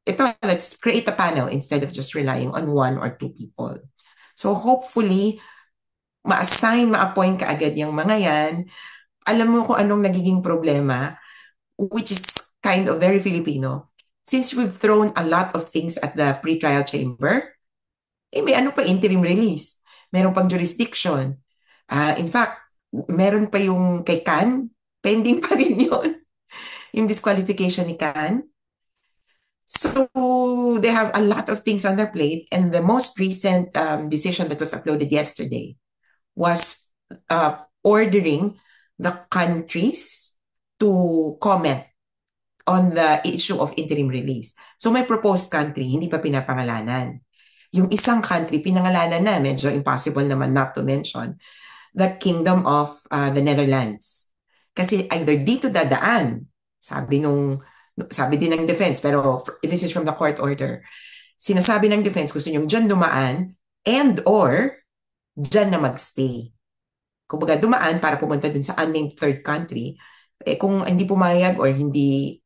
ito, let's create a panel instead of just relying on one or two people. So hopefully, ma-appoint ka agad yung mga yan. Alam mo kung anong nagiging problema, which is kind of very Filipino. Since we've thrown a lot of things at the pre-trial chamber, may ano pa, interim release. Meron pang jurisdiction. In fact, meron pa yung kay Can, pending pa rin yun, yung disqualification ni Can. So they have a lot of things on their plate, and the most recent decision that was uploaded yesterday was ordering the countries to comment on the issue of interim release. So may proposed country, hindi pa pinapangalanan. Yung isang country, pinangalanan na, medyo impossible naman not to mention, the Kingdom of the Netherlands. Kasi either dito dadaan, sabi din ng defense, pero this is from the court order. Sinasabi ng defense, gusto nyo dyan dumaan and or dyan na magstay. Kumbaga dumaan para pumunta din sa unnamed third country. Kung hindi pumayag or hindi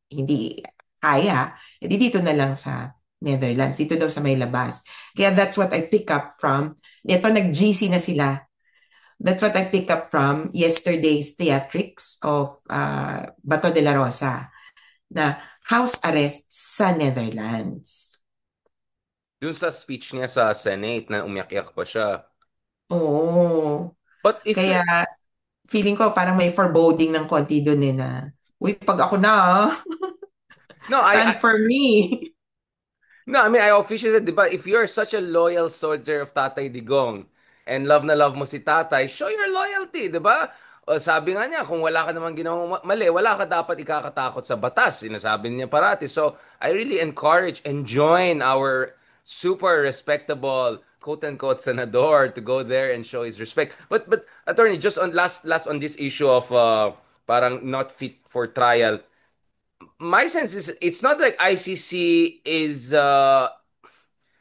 kaya, edi dito na lang sa Netherlands. Dito daw sa may labas. Kaya that's what I pick up from, ito nag-GC na sila. That's what I pick up from yesterday's theatrics of Bato de la Rosa na house arrest sa Netherlands. Dun sa speech niya sa Senate na umiyak-iyak pa siya. Oo. But if Kaya you're feeling ko parang may foreboding ng konti doon na, uy, pag ako na, no, stand for me. no, I mean, I officially said, di ba, if you're such a loyal soldier of Tatay Digong and love na love mo si Tatay, show your loyalty, di ba? O sabi nga niya, kung wala ka naman ginawang mali, wala ka dapat ikakatakot sa batas. Sinasabi niya parati. So, I really encourage and join our super respectable quote-unquote senador to go there and show his respect. But attorney, just on last on this issue of parang not fit for trial, my sense is it's not like ICC is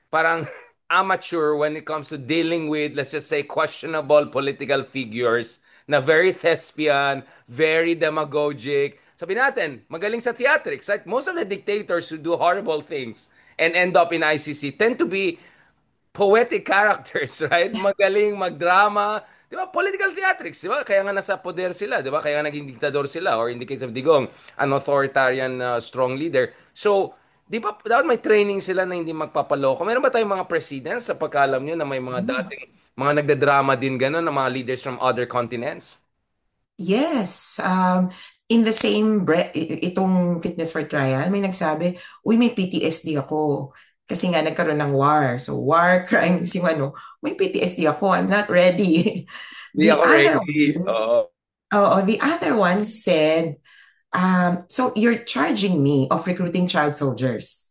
parang amateur when it comes to dealing with, let's just say, questionable political figures na very thespian, very demagogic. Sabi natin, magaling sa theatrics, right? Most of the dictators who do horrible things and end up in ICC tend to be poetic characters, right? Magaling magdrama. Di ba? Political theatrics, di ba? Kaya nga nasa poder sila, di ba? Kaya nga naging diktador sila, or in the case of Digong, an authoritarian strong leader. So, di ba, dapat may training sila na hindi magpapaloko. Meron ba tayong mga presidents sa pagkalam nyo na may mga dating, mga nagdadrama din gano'n, na mga leaders from other continents? Yes, in the same breath, itong fitness for trial, may nagsabi, uy, may PTSD ako. Kasi nga nagkaroon ng war. So war, crimes, yung ano, may PTSD ako, I'm not ready. Hindi The ako other ready. one, Oo. the other one said, so you're charging me of recruiting child soldiers.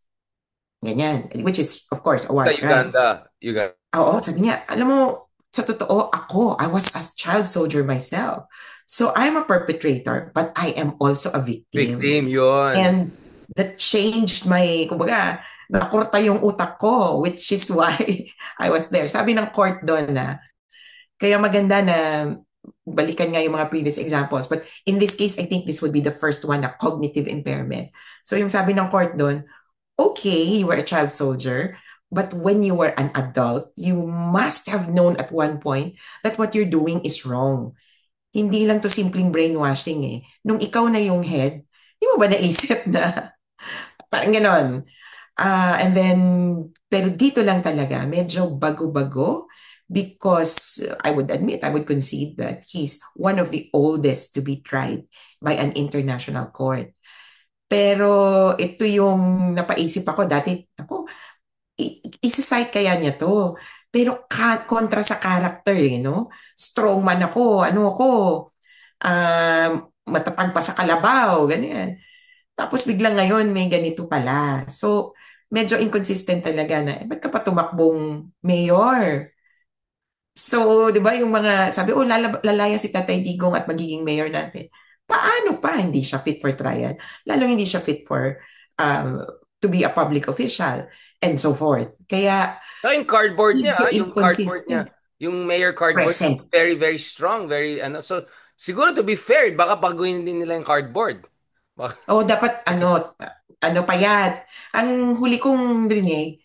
Ganyan, which is, of course, a Sa war crime. Uganda. Uganda. Oo, sabi niya, alam mo, sa totoo, I was a child soldier myself. So I'm a perpetrator, but I am also a victim. Victim, yun. And that changed my, kumbaga, nakurta yung utak ko, which is why I was there. Sabi ng court doon na, kaya maganda na balikan nga yung mga previous examples. But in this case, I think this would be the first one na cognitive impairment. So yung sabi ng court doon, okay, you were a child soldier, but when you were an adult, you must have known at one point that what you're doing is wrong. Hindi lang to simpleng brainwashing eh. Nung ikaw na yung head, di mo ba naisip na parang ganon? And then, pero dito lang talaga, medyo bago-bago because I would admit, I would concede that he's one of the oldest to be tried by an international court. Pero ito yung napaisip ako dati, ako, isa-cite kaya niya to. Pero kontra sa character, no? Strong man ako, ano ako, um, matatag pa sa kalabaw, ganyan. Tapos biglang ngayon may ganito pala. So, medyo inconsistent talaga na, ba't ka pa tumakbong mayor? So, di ba yung mga, sabi, oh, lalaya si Tatay Digong at magiging mayor natin. Paano pa hindi siya fit for trial? Lalong hindi siya fit for um, to be a public official and so forth. Kaya, Saka yung cardboard niya, medyo yung cardboard niya, inconsistent. yung mayor cardboard, Present. very, very strong, very, ano, so, siguro to be fair, baka baguhin din nila yung cardboard. Baka, O dapat ano, ano, payat. Ang huli kong rinig,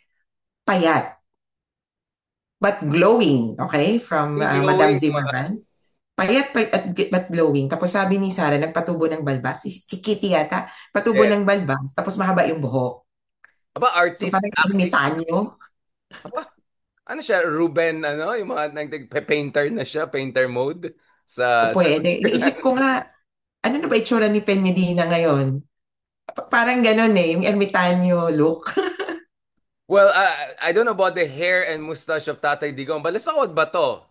payat, but glowing, okay? From Yung Madam glowing, Zimmerman. Payat, but glowing. Tapos sabi ni Sarah, nagpatubo ng balbas. Si Kitty yata, patubo yeah. ng balbas. Tapos mahaba yung buhok. Aba, So artist, parang acting. ermitanyo. Aba, ano siya, Ruben, ano, yung mga painter na siya, painter mode O sa pwede. Iniisip Switzerland. ko nga, ano na ba itsura ni Pen Medina ngayon? Parang ganun eh, yung ermitanyo look. Well, I don't know about the hair and mustache of Tatay Digong, but let's talk about Bato.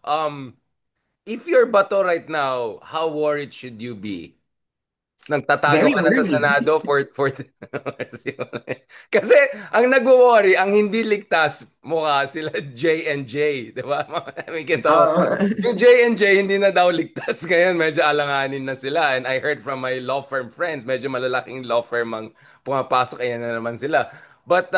If you're Bato right now, how worried should you be? Nagtatago Very ka na sa worried. Senado for kasi ang nagwo-worry, ang hindi ligtas mukha sila J and J, 'di ba? May kinto. Uh, Yung J and J hindi na daw ligtas ngayon, medyo alanganin na sila. And I heard from my law firm friends, medyo malalaking law firm ang pumapasok, ayan na naman sila. But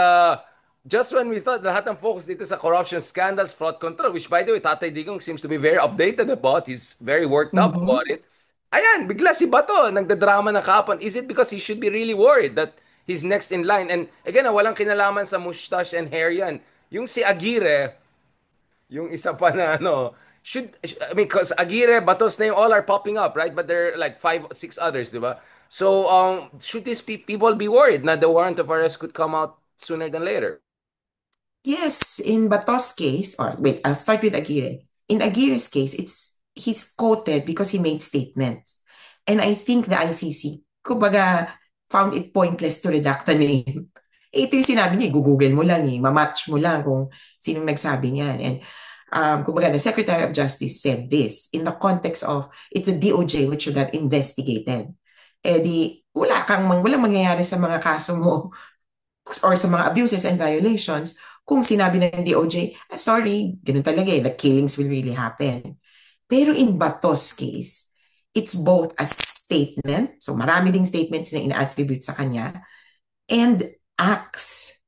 just when we thought lahat ng focus dito sa corruption scandals, fraud control, which by the way, Tatay Digong seems to be very updated about, he's very worked up about mhm. it. Ayan, bigla si Bato, nagdadrama na kapon. Is it because he should be really worried that he's next in line? And again, walang kinalaman sa mustache and hair yan. Yung si Aguirre, yung isa pa na ano, I mean, because Aguirre, Batos na yung all are popping up, right? But there are like five, six others, di ba? So, should these people be worried na the warrant of arrest could come out sooner than later? Yes, in Bato's case, or wait, I'll start with Aguirre. In Aguirre's case, he's quoted because he made statements. And I think the ICC, kumbaga, found it pointless to redact the name. Eh, ito yung sinabi niya, google mo lang eh, mamatch mo lang kung sinong nagsabi niyan. And kumbaga, the Secretary of Justice said this in the context of, it's a DOJ which should have investigated. Eh di, walang mangyayari sa mga kaso mo or sa mga abuses and violations kung sinabi ng DOJ, sorry, ganun talaga eh, the killings will really happen. Pero in Batos case, it's both a statement, so marami ding statements na ina-attribute sa kanya, and acts.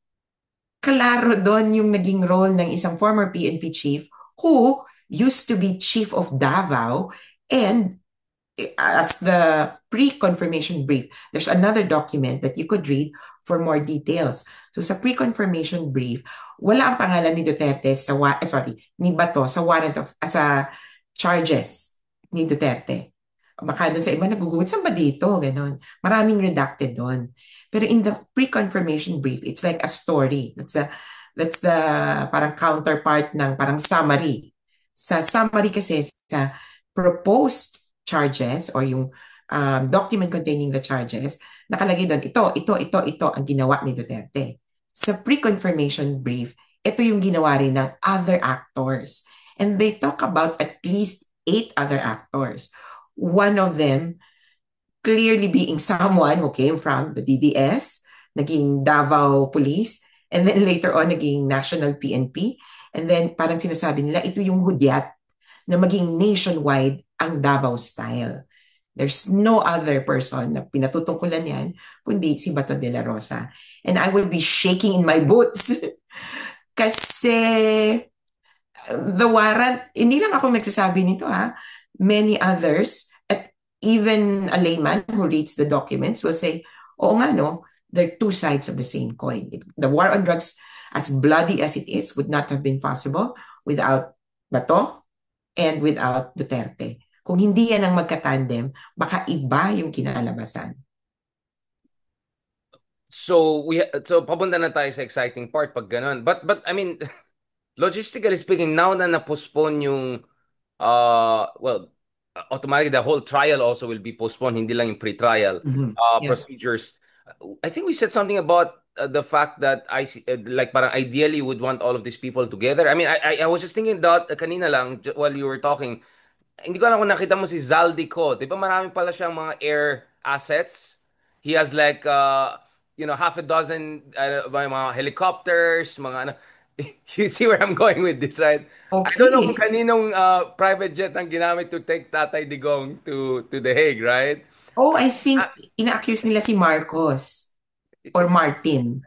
Klaro doon yung naging role ng isang former PNP chief who used to be chief of Davao, and as the pre-confirmation brief, there's another document that you could read for more details. So sa pre-confirmation brief, wala ang pangalan ni Duterte ni Bato sa warrant of sa charges ni Duterte. Baka dun sa iba nagugulat, saan ba dito? Ganon. Maraming redacted doon. Pero in the pre-confirmation brief, it's like a story. That's the parang counterpart ng parang summary. Sa summary kasi, sa proposed charges or yung document containing the charges, nakalagay doon, ito ang ginawa ni Duterte. Sa pre-confirmation brief, ito yung ginawa rin ng other actors. And they talk about at least 8 other actors. One of them clearly being someone who came from the DDS, naging Davao Police, and then later on naging National PNP. And then parang sinasabi nila, ito yung hudyat na maging nationwide ang Davao style. There's no other person na pinatutungkulan yan kundi si Bato de la Rosa. And I will be shaking in my boots kasi the warrant, hindi lang ako nagsasabi nito ha, many others, at even a layman who reads the documents will say, oo nga no, they're two sides of the same coin. The war on drugs, as bloody as it is, would not have been possible without Bato and without Duterte. Kung hindi yan ang magkatandem, baka iba yung kinalabasan. So papunta na tayo sa exciting part pag ganun. But I mean, logistically speaking, now na na-postpone yung well, automatically the whole trial also will be postponed, hindi lang yung pre-trial Mhm. Yeah. procedures. I think we said something about the fact that like parang ideally would want all of these people together. I mean, I was just thinking that kanina lang while you were talking, hindi ko alam kung nakita mo si Zaldico. Di ba marami pala siyang mga air assets? He has like, half a dozen mga helicopters, mga ano. You see where I'm going with this, right? I don't know kung Okay. kaninong private jet ang ginamit to take Tatay Digong to The Hague, right? Oh, I think ina-accuse nila si Marcos or Martin.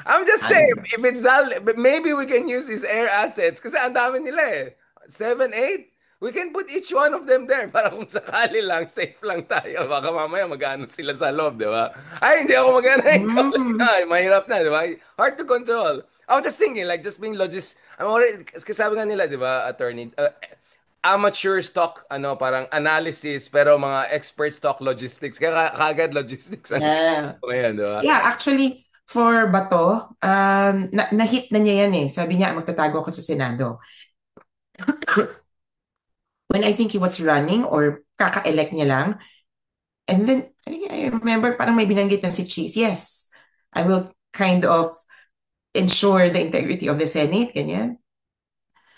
I'm just saying, Ano? if it's Zal, maybe we can use his air assets kasi ang dami nila eh. 7, 8? We can put each one of them there para kung sakali lang, safe lang tayo. Baka mamaya mag-ano sila sa loob, di ba? Ay, hindi ako mag-ano. Ikaw lang na. Mm. Mahirap na, di ba? Hard to control. I was just thinking, like, just being I'm already, kasi sabi nga nila, di ba, attorney, amateurs talk, ano, parang analysis, pero mga experts talk logistics. Kaya kagad logistics ang Yeah. ngayon, di ba? Yeah, actually, for Bato, na-hit na niya yan eh. Sabi niya, magtatago ako sa Senado. When I think he was running or kaka-elect niya lang. And then, I remember parang may binanggit na si Cheese. Yes, I will kind of ensure the integrity of the Senate, ganyan.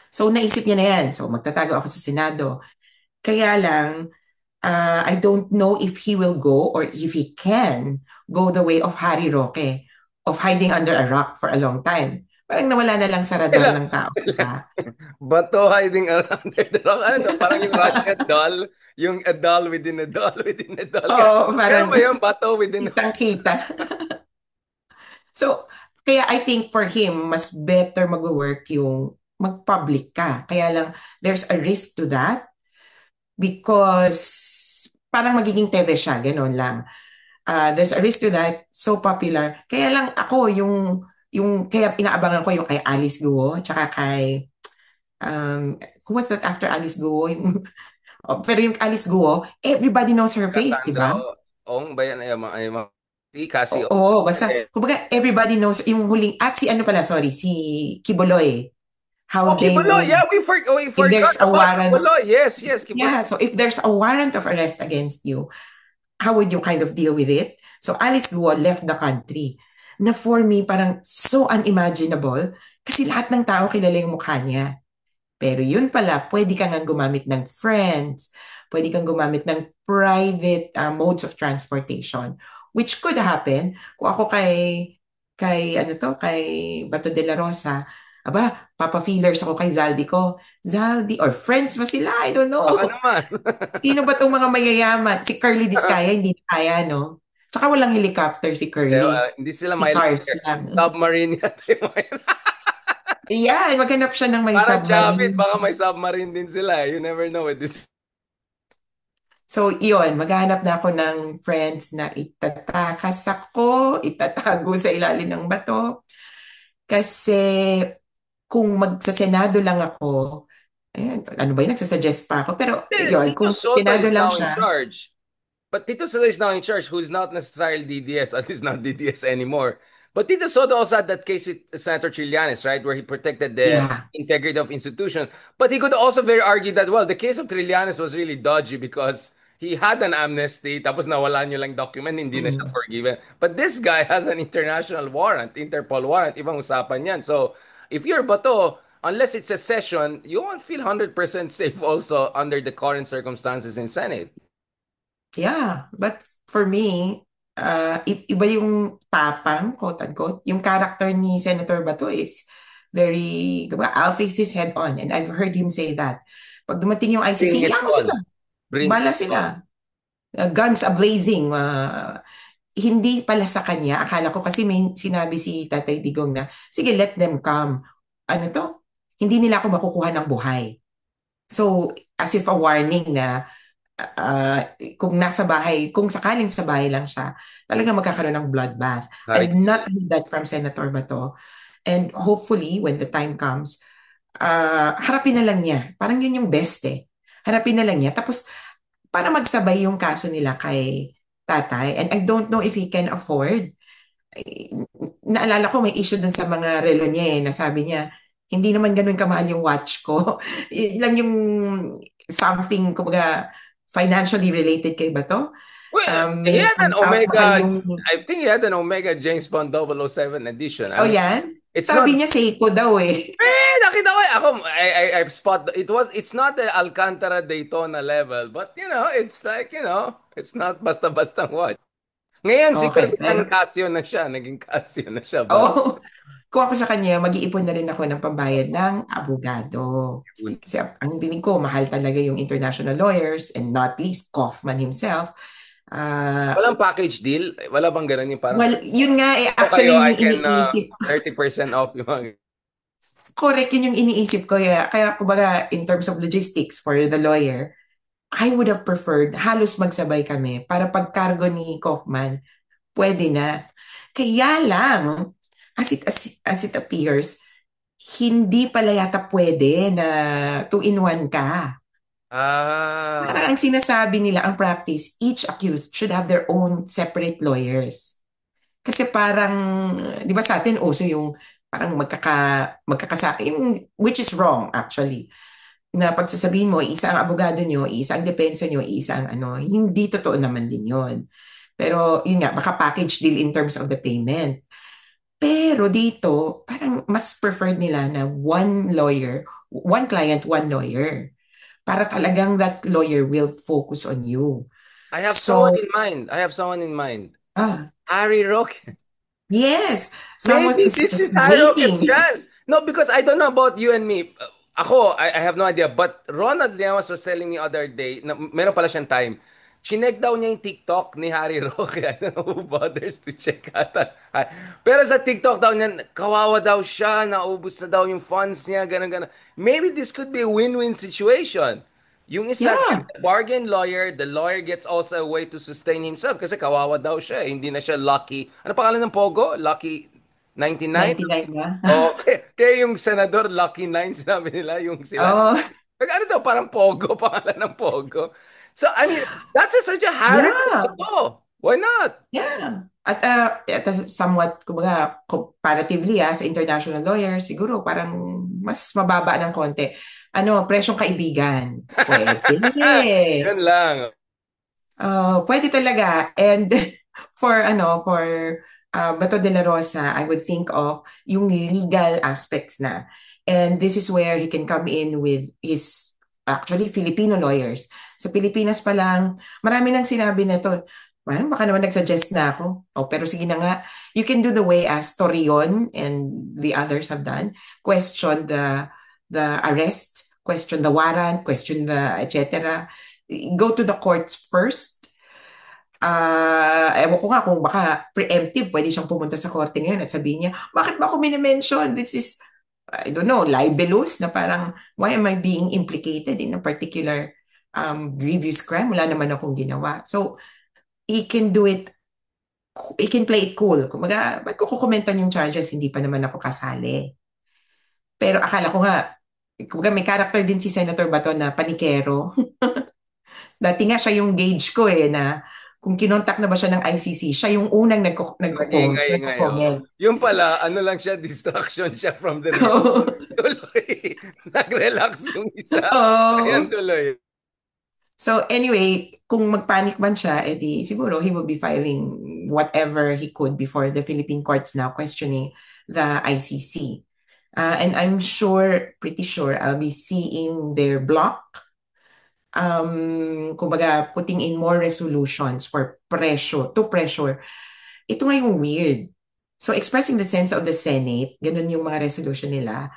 So, naisip niya na yan. So, magtatago ako sa Senado. Kaya lang, I don't know if he will go or if he can go the way of Harry Roque, of hiding under a rock for a long time. Parang nawala na lang sa radar Kailan, ng tao, di kailan. ba? Bato hiding around the rock. Ano to? Parang yung Russian doll. Yung a doll within a doll within a doll. Oo, Kaya parang ba yung bato within a... kitang-kita. So, kaya I think for him, mas better mag-work yung mag-public ka. Kaya lang, there's a risk to that because parang magiging teve siya, ganun lang. There's a risk to that, so popular. Kaya lang ako, kaya inaabangan ko yung kay Alice Guo, tsaka kay, who was that after Alice Guo? Pero yung Alice Guo, everybody knows her face, di Cassandra ba? Ong ba yan? Ay, si Cassie Ong. Oo, basta, kumbaga, everybody knows, yung huling, at si ano pala, sorry, si Kiboloy, how Oh, they Kibuloy. would, Yeah, we if forgot there's a about warrant, Kibuloy. Yes, yes, Kibuloy. yeah, so if there's a warrant of arrest against you, how would you kind of deal with it? So Alice Guo left the country. Na for me, parang so unimaginable kasi lahat ng tao kilala yung mukha niya. Pero yun pala, pwede kang gumamit ng friends, pwede kang gumamit ng private modes of transportation, which could happen kung ako kay Bato de la Rosa, aba, papa-feelers ako kay Zaldi ko. Zaldi, or friends ba sila? I don't Baka know. naman. Sino ba itong mga mayayaman? Si Curly Discaya, hindi na kaya, no? Tsaka walang helicopter si Curly. Hindi sila Si Cars mailangan. lang. Submarine yata yung Yan, maghanap siya ng may Parang Javid, submarine. baka may submarine din sila. You never know with this. So, iyon, maghahanap na ako ng friends na itatakas ako, itatago sa ilalim ng bato. Kasi kung magsasenado lang ako, ano ba yun, nagsasuggest pa ako. Pero yun, Tito kung Soto senado is lang now in siya, charge. But Tito Soto is now in charge, who's not necessarily DDS, at least not DDS anymore. But Tito Soto also had that case with Senator Trillanes, right, where he protected the yeah. integrity of institution. But he could also very argue that, well, the case of Trillanes was really dodgy because he had an amnesty, tapos nawala niyo lang document, hindi na siya Mm. forgiven. But this guy has an international warrant, Interpol warrant, ibang usapan yan. So, if you're Bato, unless it's a session, you won't feel 100% safe also under the current circumstances in Senate. Yeah, but for me, iba yung tapang, quote-unquote. Yung character ni Senator Bato is very, diba, I'll face this head on. And I've heard him say that. Pag dumating yung Bring ICC, it iya mo sila. on. Bring Bala it on. sila. Guns a-blazing. Hindi pala sa kanya. Akala ko kasi may sinabi si Tatay Digong na, sige, let them come. Ano to? Hindi nila ako makukuha ng buhay. So, as if a warning na uh, kung nasa bahay, kung sakaling sa bahay lang siya, talaga magkakaroon ng bloodbath. Hari. I've not heard that from Senator Bato. And hopefully, when the time comes, harapin na lang niya. Parang yun yung best eh. Harapin na lang niya. Tapos, para magsabay yung kaso nila kay tatay. And I don't know if he can afford. Naalala ko may issue dun sa mga relo niya eh, na sabi niya, hindi naman ganun kamahal yung watch ko. Ilang yung something, kumbaga, financially related kay Bato. Well, he May had an out mahal Omega, yung, I think he had an Omega James Bond 007 edition. I oh mean, yan? it's not, Sabi niya Seiko daw eh. nakita ko ako, I spot, it's not the Alcantara Daytona level, but it's like, it's not basta-basta watch. Ngayon, siguro Okay, naging pero, Casio na siya, but, oh, kung ako sa kanya, mag-iipon na rin ako ng pambayad ng abogado. Kasi ang dinig ko, mahal talaga yung international lawyers and not least Kaufman himself. Ah, walang package deal, wala bang ganun yung parang, well, yun nga eh, o kayo, actually I yung can, iniisip. 30% off yung mga, correct yun yung iniisip ko. Kaya kumbaga, in terms of logistics for the lawyer, I would have preferred halos magsabay kami para pagkargo ni Kaufman, pwede na. Kaya lang, as it appears, hindi pala yata pwede na two-in-one ka. Ah, Parang ang sinasabi nila, ang practice, each accused should have their own separate lawyers. Kasi parang, di ba sa atin, uso yung parang which is wrong actually. Na pagsasabihin mo, isa ang abogado nyo, isa ang depensa nyo, isa ang ano, hindi totoo naman din yon. Pero yun nga, baka package deal in terms of the payment. Pero dito, parang mas preferred nila na one lawyer, one client, one lawyer. Para talagang that lawyer will focus on you. I have someone So, in mind. I have someone in mind. ah, Harry Roque. yes, someone Maybe was this just is Harry Roque's waiting. chance. No, because I don't know about you and me. Ako, I have no idea. But Ronald Llamas was telling me other day, na meron pala siyang time. Chinek daw niya yung TikTok ni Harry Roque. I don't know who bothers to check ata. Pero sa TikTok daw niya, kawawa daw siya, naubos na daw yung funds niya, ganun, ganun. Maybe this could be a win-win situation. Yung isa, Yeah, bargain lawyer, the lawyer gets also a way to sustain himself kasi kawawa daw siya. Hindi na siya lucky. Ano pangalan ng Pogo? Lucky 99? 99 ba? Okay. Kaya yung senador, Lucky Nine, sinabi nila, yung sila. Oh, Ano daw, parang Pogo, pangalan ng Pogo. So, I mean, that's such a Harry yeah. Pogo. Why not? Yeah. At somewhat, kumbaga, comparatively sa international lawyers, siguro parang mas mababa ng konti. Ano, presyong kaibigan. Pwede. Yun lang. Pwede talaga. And for Bato de la Rosa, I would think of yung legal aspects na. And this is where he can come in with his actually Filipino lawyers. Sa Pilipinas pa lang, marami nang sinabi na to. Well, baka naman nagsuggest na ako. Oh, pero sige na nga. You can do the way as Torion and the others have done. Question the arrest, question the warrant, question the etc. Go to the courts first. Ewan ko nga kung baka preemptive, pwede siyang pumunta sa korte ngayon at sabihin niya, bakit ba ako minimension? This is, I don't know, libelous na parang, why am I being implicated in a particular grievous crime? Wala naman akong ginawa. So, he can do it, he can play it cool. Kumaga, ba't ko kukomentan yung charges? Hindi pa naman ako kasali. Pero akala ko nga, kumaga may character din si Senator Bato na panikero. Dati nga siya yung gauge ko na kung kinontak na ba siya ng ICC, siya yung unang Nag-ingay-ingay. Oh. nagko-comment. Yung pala, ano lang siya, distraction siya from the real. Tuloy. Nag-relax yung isa. Ayan Oo. tuloy. So anyway, kung magpanic man siya, edi siguro he will be filing whatever he could before the Philippine courts now questioning the ICC. And I'm sure, pretty sure, I'll be seeing their block, kumbaga, putting in more resolutions for pressure. Ito nga yung weird. So expressing the sense of the Senate, ganun yung mga resolution nila,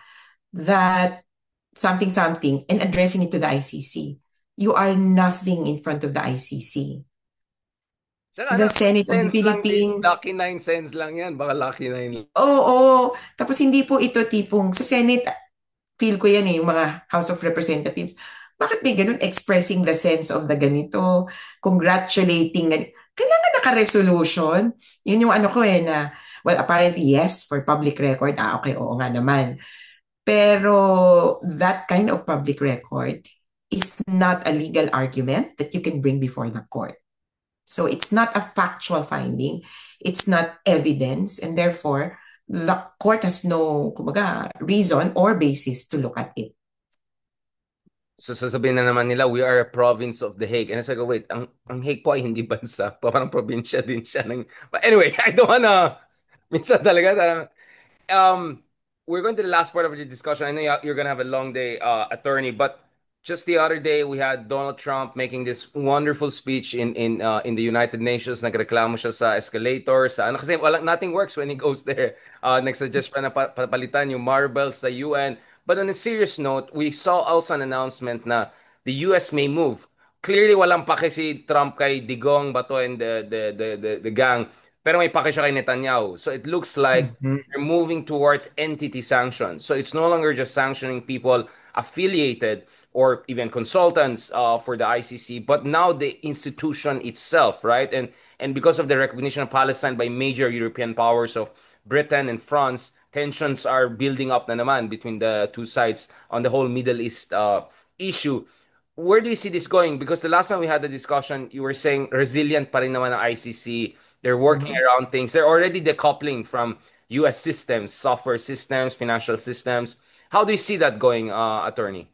that something something and addressing it to the ICC. You are nothing in front of the ICC. Tsaka ano, The Senate of the cents lang din. Philippines. Lucky 9 cents lang yan. Baka lucky 9 lang. Oo. Tapos hindi po ito tipong sa Senate, feel ko yan yung mga House of Representatives. Bakit may ganun expressing the sense of the ganito, congratulating, kailangan naka-resolution. Yun yung ano ko na, well, apparently yes, for public record. Okay, oo nga naman. Pero that kind of public record is not a legal argument that you can bring before the court. So it's not a factual finding, it's not evidence, and therefore the court has no kumbaga, reason or basis to look at it. So sasabihin na naman nila, we are a province of The Hague. And I said, wait, ang Hague po ay hindi bansa. Parang probinsya din siya. But anyway, I don't wanna, minsan talaga, um, we're going to the last part of the discussion. I know you're gonna have a long day, attorney, but just the other day we had Donald Trump making this wonderful speech in the United Nations. Nagreklamo siya sa escalator, sa ano kasi walang nothing works when he goes there. Nagsuggest pa na papalitan yung marbles sa UN. But on a serious note, we saw also an announcement na the US may move. Clearly walang pake si Trump kay Digong, Bato and the gang. Pero may pake siya kay Netanyahu. So it looks like Mhm. they're moving towards entity sanctions. So it's no longer just sanctioning people affiliated or even consultants for the ICC, but now the institution itself, right? And because of the recognition of Palestine by major European powers of Britain and France, tensions are building up na naman between the two sides on the whole Middle East issue. Where do you see this going? Because the last time we had the discussion, you were saying resilient pa rin naman ang ICC. They're working Mhm. around things. They're already decoupling from US systems, software systems, financial systems. How do you see that going, attorney?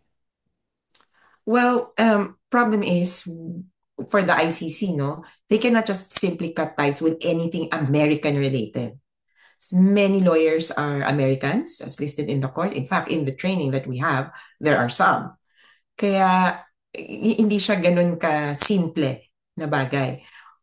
Well, problem is for the ICC, no, they cannot just simply cut ties with anything American related. Many lawyers are Americans, as listed in the court. In fact, in the training that we have, there are some. Kaya hindi siya ganun ka-simple na bagay.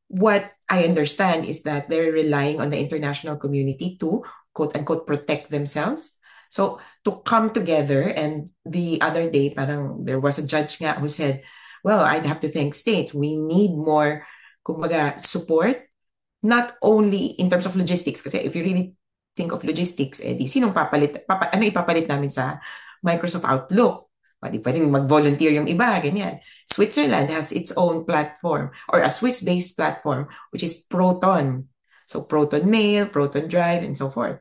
What I understand is that they're relying on the international community to quote-unquote protect themselves. So to come together, and the other day parang there was a judge nga who said, well, I'd have to thank states. We need more kumbaga support, not only in terms of logistics, kasi if you really think of logistics, eh di sinong ano ipapalit namin sa Microsoft Outlook? Di pa rin mag-volunteer yung iba, ganyan. Switzerland has its own platform or a Swiss-based platform which is Proton. So Proton Mail, Proton Drive, and so forth.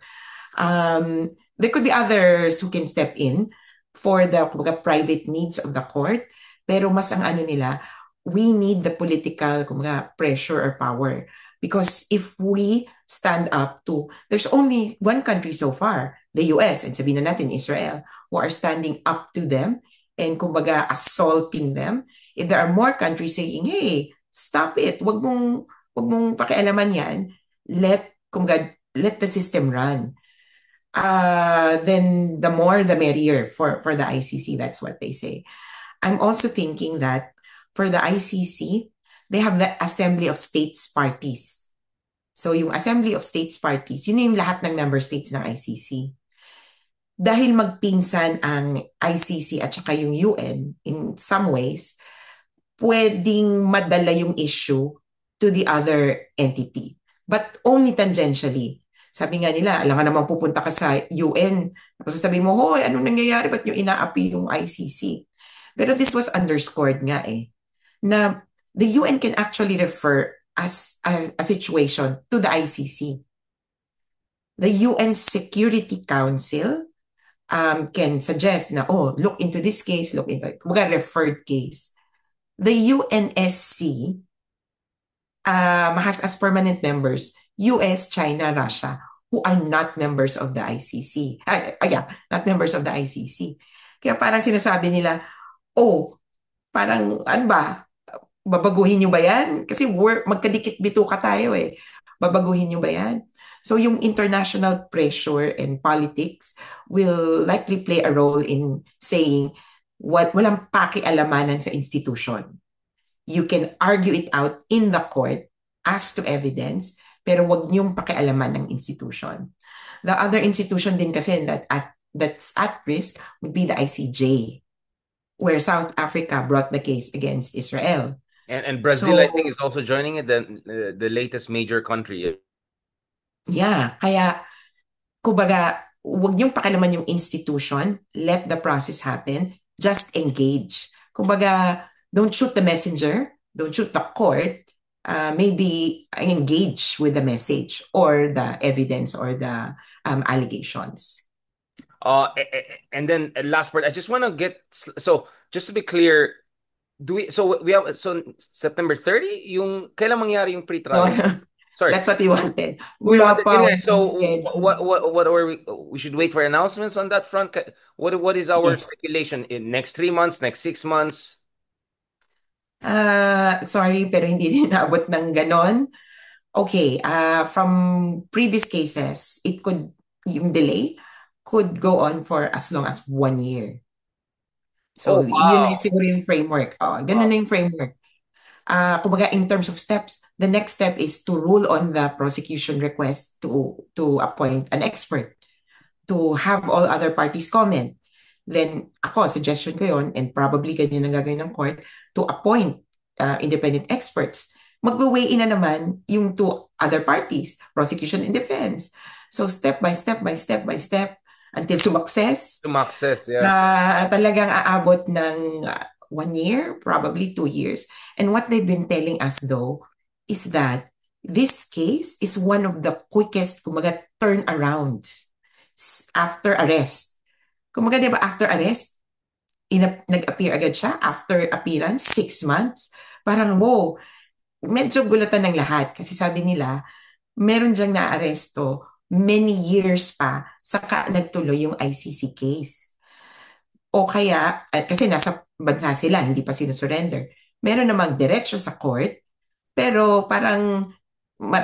There could be others who can step in for the kumbaga, private needs of the court, pero mas ang ano nila, we need the political kumbaga, pressure or power. Because if we stand up to, there's only one country so far, the US, and sabihin na natin Israel, who are standing up to them and kumbaga assaulting them. If there are more countries saying, hey, stop it, wag mong pakialaman yan, kumbaga, let the system run. Then the more the merrier for the ICC. That's what they say. I'm also thinking that for the ICC, they have the Assembly of States Parties. So yung Assembly of States Parties, yun yung lahat ng member states ng ICC. Dahil magpinsan ang ICC at saka yung UN in some ways, pwedeng madala yung issue to the other entity. But only tangentially. Sabi nga nila, alam nga naman pupunta ka sa UN, tapos sasabihin mo, hoy, anong nangyayari? Ba't nyo inaapi yung ICC? Pero this was underscored nga na the UN can actually refer as a situation to the ICC. The UN Security Council can suggest na, oh, look into this case, look into it. Kumbaga referred case. The UNSC has as permanent members US, China, Russia, who are not members of the ICC. Not members of the ICC. Kaya parang sinasabi nila, oh, parang ano ba, babaguhin nyo ba yan? Kasi magkadikit bituka tayo eh. Babaguhin nyo ba yan? So yung international pressure and politics will likely play a role in saying walang pakialamanan sa institution. You can argue it out in the court as to evidence, pero wag niyong pakialaman ng institution. The other institution din kasi that's at risk would be the ICJ, where South Africa brought the case against Israel. And Brazil, I think, So, is also joining it, the latest major country. yeah, kaya kumbaga, wag niyong pakialaman yung institution, let the process happen, just engage. Kumbaga, don't shoot the messenger, don't shoot the court, maybe engage with the message or the evidence or the allegations. And then last part, I just want to get so just to be clear, we have so September 30 yung kailan mangyari yung No, pre-trial? Sorry. that's what we wanted. We wanted yun nga. We've So scheduled. what are we should wait for announcements on that front. What is our Yes. speculation in next 3 months, next 6 months? Sorry, pero hindi din naabot ng ganon. Okay, from previous cases, yung delay could go on for as long as 1 year. So, Oh, yun na wow. siguro yung framework. Ganun Wow. na yung framework. Kumbaga, in terms of steps, the next step is to rule on the prosecution request to appoint an expert, to have all other parties comment. Then, ako, suggestion ko yun, and probably ganyan ang gagawin ng court, to appoint independent experts. magwe-weigh in na naman yung two other parties, prosecution and defense. So step by step by step by step until sumakses Access, yeah. na talagang aabot ng 1 year, probably 2 years. And what they've been telling us though is that this case is one of the quickest, kumaga, turnarounds after arrest. Kumaga, di ba, after arrest, nag-appear agad siya. After appearance, 6 months. Parang, wow, medyo gulatan ng lahat. Kasi sabi nila, meron diyang naaresto many years pa saka nagtuloy yung ICC case. O kaya, kasi nasa bansa sila, hindi pa sinusurrender. Meron namang diretso sa court, pero parang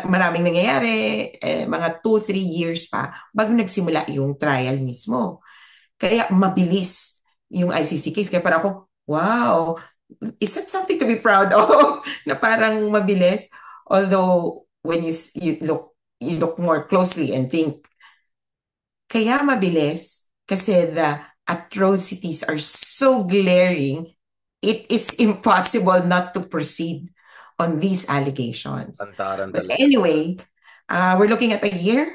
maraming nangyayari, mga 2, 3 years pa bago nagsimula yung trial mismo. Kaya mabilis yung ICC case. Kaya parang ako, wow, is that something to be proud of? Na parang mabilis. Although, when you look more closely and think, kaya mabilis kasi the atrocities are so glaring, it is impossible not to proceed on these allegations. Pantaran But talaga. anyway, we're looking at a year.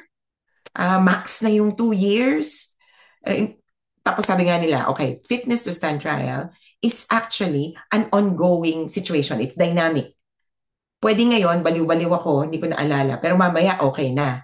Max na yung 2 years. Tapos sabi nga nila, okay, fitness to stand trial is actually an ongoing situation. It's dynamic. Pwede ngayon, baliw-baliw ako, hindi ko naalala, pero mamaya okay na.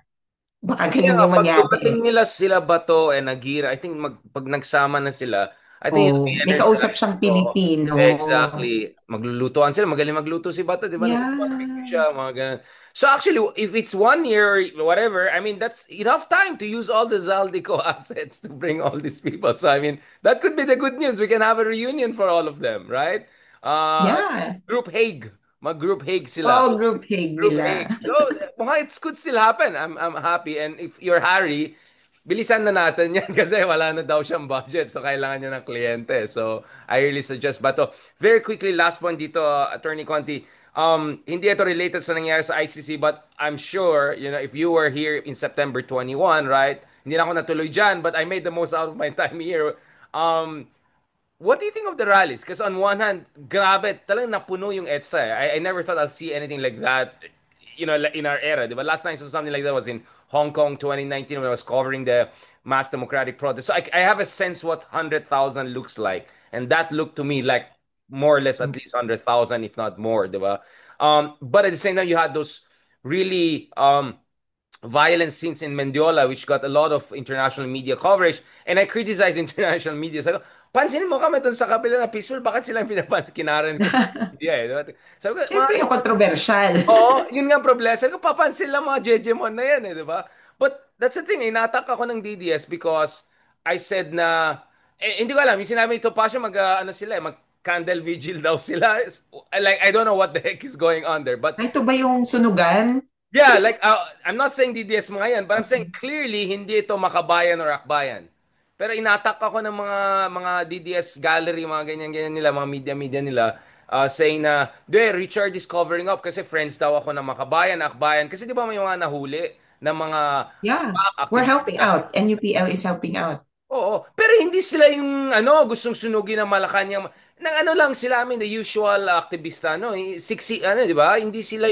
Baka ganun Yeah, yung pag dumating mangyari. nila sila Bato and Aguirre, I think pag nagsama na sila, I think it'll be Oh, an may kausap energized siyang Bato. Pilipino. Exactly. Maglulutuan sila. Magaling magluto si Bato, di ba? Nag-barbecue Yeah. siya, mga ganun. So actually, if it's 1 year or whatever, I mean, that's enough time to use all the Zaldico assets to bring all these people. So I mean, that could be the good news. We can have a reunion for all of them, right? Uh, Yeah. Group Hague. Mag-group Hague sila. Oh, group hate Group nila. Hague. So, it could still happen. I'm happy. And if you're Harry, bilisan na natin yan kasi wala na daw siyang budget. So, kailangan niya ng kliyente. So, I really suggest. Bato, very quickly, last point dito, Attorney Conti. Hindi ito related sa nangyari sa ICC, but I'm sure, if you were here in September 21, right? Hindi na ako natuloy dyan, but I made the most out of my time here. What do you think of the rallies? Because on one hand, grabe, talagang napuno yung EDSA. I never thought I'll see anything like that, like in our era. Diba? Last time I saw something like that was in Hong Kong 2019 when I was covering the mass democratic protest. So I have a sense what 100,000 looks like. And that looked to me like more or less at least 100,000, if not more. Diba? But at the same time, you had those really violent scenes in Mendiola, which got a lot of international media coverage. And I criticize international media. Sabi ko, pansinin mo kami dun sa kapila na peaceful, bakit sila yung pinapansin? Kinaran ko sa media eh. Diba? Sabi ko, mga, Siyempre yung controversial. oo, yun nga ang problema. Sabi ko, papansin lang mga Jejemon na yan eh, di ba? But that's the thing, inatak ako ng DDS because I said na, hindi ko alam, yung sinabi ito pa siya, ano sila, mag candle vigil daw sila. Like, I don't know what the heck is going on there. But Ito ba yung sunugan? yeah, like I'm not saying DDS mga yan, but I'm saying clearly hindi ito makabayan or akbayan. Pero inatak ako ng mga DDS gallery, mga ganyan-ganyan nila, mga media-media nila, saying na, Richard is covering up kasi friends daw ako ng makabayan, akbayan. Kasi di ba may mga nahuli ng mga Yeah. We're helping aktivista. out. NUPL is helping out. Oo, pero hindi sila yung gustong sunugin ng Malacanang. Nang ano lang sila, I mean, the usual activista, no? Siksi, di ba? Hindi sila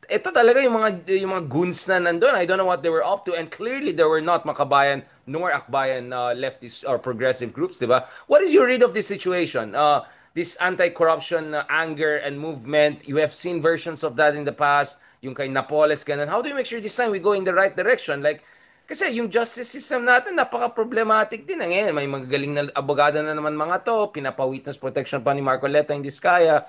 ito talaga yung mga goons na nandun. I don't know what they were up to, and clearly they were not Makabayan nor Akbayan leftist or progressive groups, di ba? What is your read of this situation? This anti-corruption anger and movement, you have seen versions of that in the past, yung kay Napoles, ganun. How do you make sure this time we go in the right direction? Like, kasi yung justice system natin, napaka-problematic din. Ngayon, may magagaling na abogado na naman mga to, pinapa-witness protection pa ni Marcoleta in Vizcaya.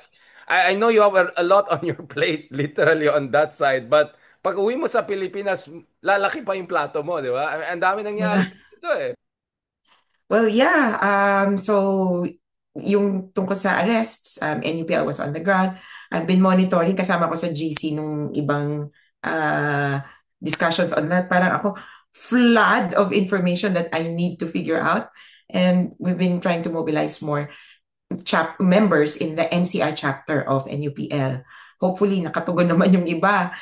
I know you have a lot on your plate, literally on that side, but pag uwi mo sa Pilipinas, lalaki pa yung plato mo, di ba? Ang dami nangyari dito eh. Well, yeah. So, yung tungkol sa arrests, NUPL was on the ground. I've been monitoring kasama ko sa GC nung ibang uh, discussions on that. Parang ako, flood of information that I need to figure out. And we've been trying to mobilize more members in the NCR chapter of NUPL. Hopefully, nakatugon naman yung iba.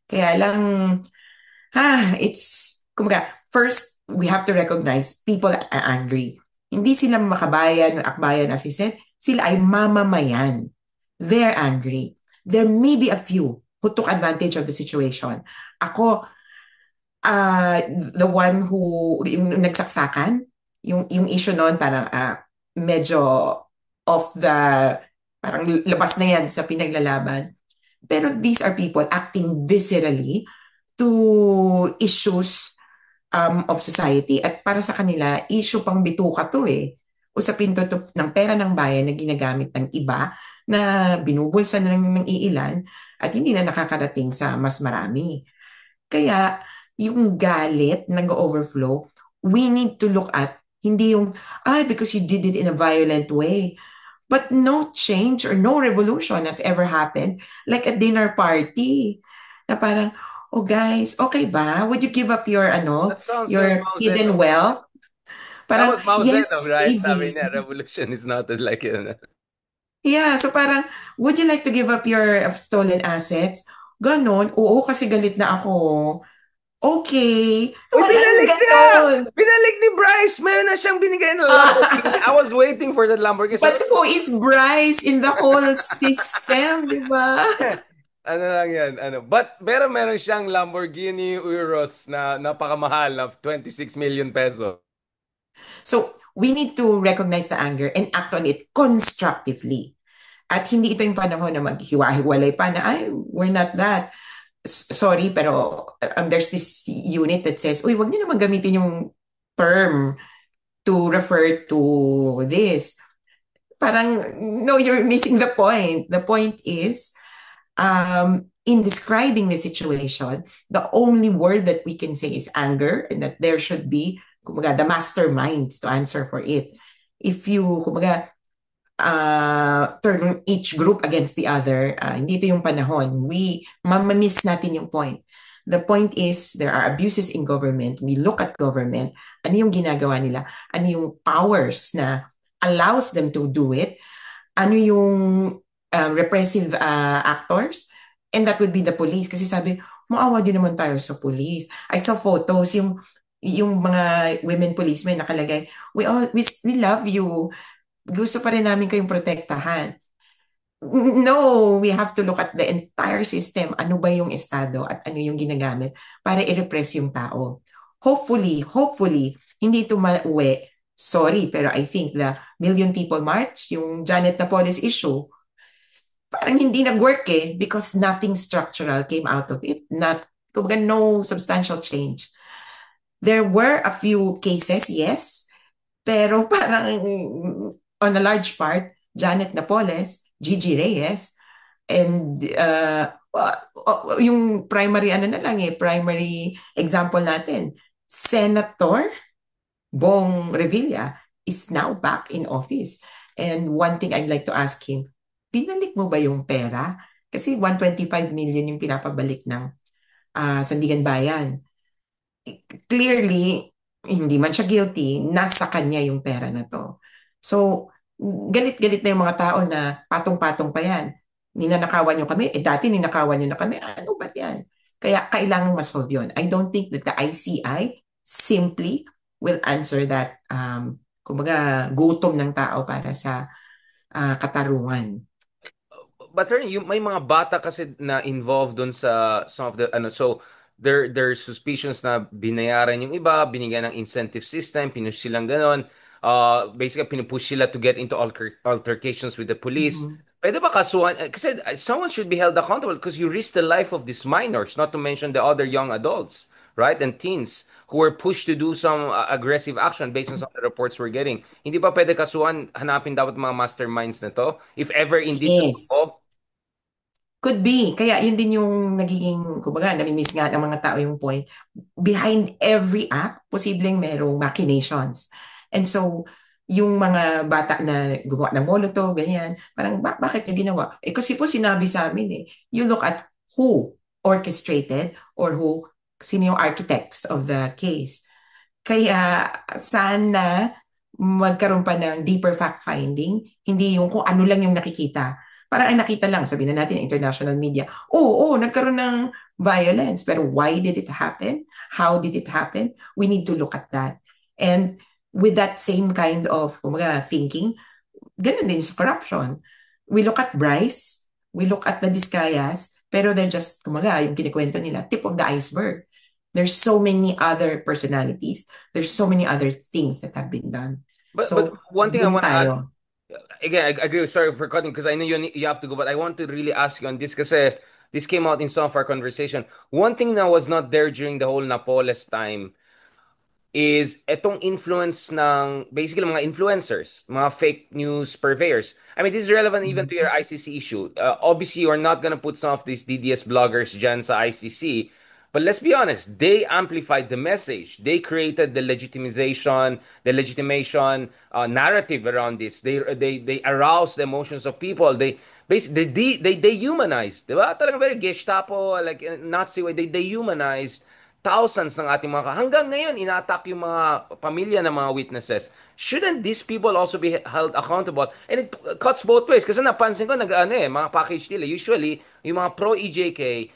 Kaya lang, kumbaga, first, we have to recognize people are angry. Hindi sila makabayan, akbayan, as you said, sila ay mamamayan. They're angry. there may be a few who took advantage of the situation. Ako, the one who, yung nagsaksakan, yung issue noon, parang medyo off the, parang labas na yan sa pinaglalaban. Pero these are people acting viscerally to issues of society. At para sa kanila, issue pang bituka to eh. Usapin to ng pera ng bayan na ginagamit ng iba na binubulsa na ng iilan at hindi na nakakarating sa mas marami. Kaya yung galit nag-overflow, we need to look at hindi yung, because you did it in a violent way. But no change or no revolution has ever happened like a dinner party. Na parang, oh guys, okay ba? Would you give up your That sounds very your Mao hidden Zedong. wealth? That Parang, was Mao Zedong, yes, right? Sabi maybe. niya, revolution is not like, Yeah, so parang, would you like to give up your stolen assets? Ganon, oo, kasi galit na ako. Okay. Uy, Walang binalik niya! ganon. Binalik ni Bryce! Meron na siyang binigay na Lamborghini. I was waiting for that Lamborghini. Sabi But ko, who is Bryce in the whole system, di ba? ano lang yan, ano. Pero meron siyang Lamborghini Urus na napakamahal na 26 million peso. So, we need to recognize the anger and act on it constructively. At hindi ito yung panahon na maghiwa-hiwalay pa na, we're not that. Sorry, pero there's this unit that says, uy, wag niyo naman gamitin yung term to refer to this. Parang, no, you're missing the point. The point is, in describing the situation, the only word that we can say is anger and that there should be, kumbaga, the masterminds to answer for it. If you, kumbaga, turn each group against the other, hindi ito yung panahon. Mamamiss natin yung point. The point is, there are abuses in government. We look at government. Ano yung ginagawa nila? Ano yung powers na allows them to do it? Ano yung repressive actors? And that would be the police. Kasi sabi, maawa din naman tayo sa police. I saw photos, yung mga women policemen nakalagay, we love you. Gusto pa rin namin kayong protektahan. No, we have to look at the entire system. Ano ba yung estado at ano yung ginagamit para i-repress yung tao. Hopefully, hindi ito mauwi. Sorry, pero I think the Million People March, yung Janet Napoles issue, parang hindi nag-work because nothing structural came out of it. Kumbaga, no substantial change. There were a few cases, yes, pero parang on a large part, Janet Napoles, Gigi Reyes, and yung primary primary example natin, Senator Bong Revilla is now back in office. And one thing I'd like to ask him, pinalik mo ba yung pera? Kasi 125 million yung pinapabalik ng Sandigan Bayan. Clearly, hindi man siya guilty, nasa kanya yung pera na to. So, galit-galit na yung mga tao na patong-patong pa yan. Ninanakawan nyo kami, dati ninakawan nyo na kami, ano ba yan? Kaya kailangan masolve yun. I don't think that the ICI simply will answer that kumbaga, gutom ng tao para sa katarungan. But sir, may mga bata kasi na involved doon sa some of the so there's suspicions na binayaran yung iba, binigyan ng incentive system, pinush silang ganon. Basically pinupush sila to get into altercations with the police. Mhm. Pwede ba kasuhan? Kasi someone should be held accountable because you risk the life of these minors, not to mention the other young adults, right? And teens who were pushed to do some aggressive action based on some of the reports we're getting. Hindi ba pwede kasuhan? Hanapin dapat mga masterminds na to? If ever indeed Yes. totoo. Could be. Kaya yun din yung nagiging, kumbaga, namimiss nga ng mga tao yung point. Behind every act, posibleng merong machinations. And so, yung mga bata na gumawa ng molotov, ganyan, parang bakit nyo ginawa? Kasi po sinabi sa amin you look at who orchestrated or sino yung architects of the case. Kaya sana magkaroon pa ng deeper fact-finding, hindi yung kung ano lang yung nakikita. Parang ang nakita lang, sabihin na natin, international media, nagkaroon ng violence, pero why did it happen? How did it happen? We need to look at that. And with that same kind of thinking, ganun din sa corruption. We look at Bryce, We look at the Discayas, pero they're just, kumaga, yung kinikwento nila, tip of the iceberg. There's so many other personalities. There's so many other things that have been done. But So, one thing I dun want to add, tayo. again, I agree. Sorry for cutting because I know you have to go, but I want to really ask you on this because this came out in some of our conversation. One thing that was not there during the whole Napoles time is etong influence ng basically mga influencers, mga fake news purveyors. I mean, this is relevant even to your ICC issue. Obviously, you're not gonna put some of these DDS bloggers dyan sa ICC, but let's be honest, they amplified the message. They created the legitimation narrative around this. They aroused the emotions of people. They dehumanized, di ba? Talagang very Gestapo, like Nazi way. They dehumanized thousands ng ating mga hanggang ngayon ina-attack yung mga pamilya ng mga witnesses. Shouldn't these people also be held accountable? And it cuts both ways kasi napansin ko mga package deal usually yung mga pro EJK